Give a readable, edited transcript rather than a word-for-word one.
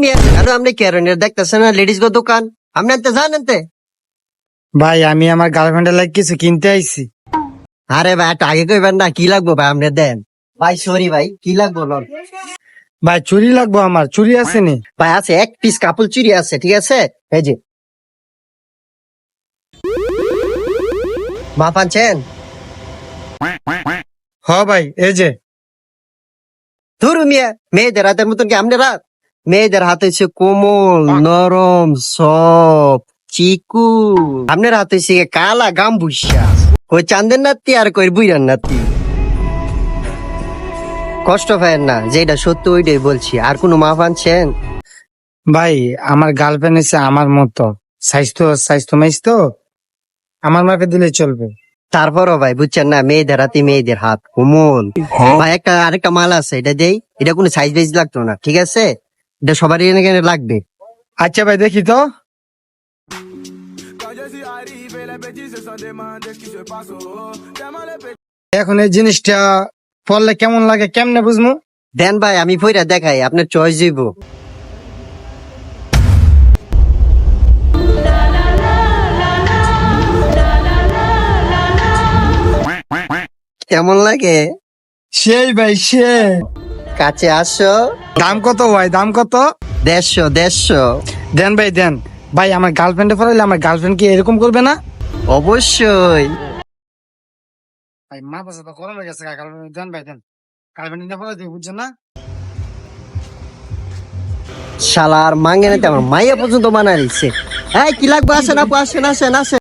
মিয়া আরে আপনি কেরনের দেখতেছেন না লেডিস গো দোকান আপনি আনতে জানেন তে ভাই আমি আমার গার্লফ্রেন্ডের লাগে কিছু কিনতে আইছি। আরে ভাই একটু আগে কইবেন না কি লাগবো ভাই আপনি দেন ভাই সরি ভাই কি লাগবো লন ভাই চুরি লাগবো, আমার চুরি আছে নি? ভাই আছে এক পিস কাপল চুরি আছে ঠিক আছে এই যে মা পাচ্ছেন হ ভাই এই যে। ধরু মিয়া মেয়েদের হাতের মতন কি আপনার হাত মেয়েদের হাতে হচ্ছে কোমল নরম সফট চিকু আপনার হাতে হচ্ছে কালা গাম্বুসা কই চান্দের নাতি আর কই বুইরান নাতি কষ্ট পায় না যেটা সত্য ওইটাই বলছি আর কোনো মাপ আনছেন ভাই আমার গার্লফ্রেন্ড হচ্ছে আমার মতো, স্বাস্থ্য স্বাস্থ্য মাইস তো, আমার মাপে দিলে চলবে। তারপরও ভাই বুঝছেন না মেয়েদের হাতে মেয়েদের হাত কোমল ভাই একটা আরেকটা মাল আছে এটা দেই এটা কোনো সাইজ বাইজ লাগতো না ঠিক আছে এটা সবারই এখানে লাগবে আচ্ছা ভাই দেখি তো। এখন এই জিনিসটা পড়লে কেমন লাগে কেমনে বুঝবো? দেন ভাই আমি পইরা দেখাই আপনার চয়েস দিব কেমন লাগে সেই ভাই সে। কাছে আসো দাম কত ভাই, দাম কত? 150 দেন ভাই দেন। ভাই আমার গার্লফ্রেন্ডে পড়াইলে আমার গার্লফ্রেন্ড কি এরকম করবে না? অবশ্যই ভাই মা পাশে তো করা গেছে, গার্লফ্রেন্ড দেন ভাই দেন। গার্লফ্রেন্ড পড়াই দিই বুঝছেন না? শালার মাঙ্গে নাতে আমার মাইয়া পর্যন্ত বানায় দিচ্ছে এই কি লাগবে আসেন আপু আসেন আসেন আসেন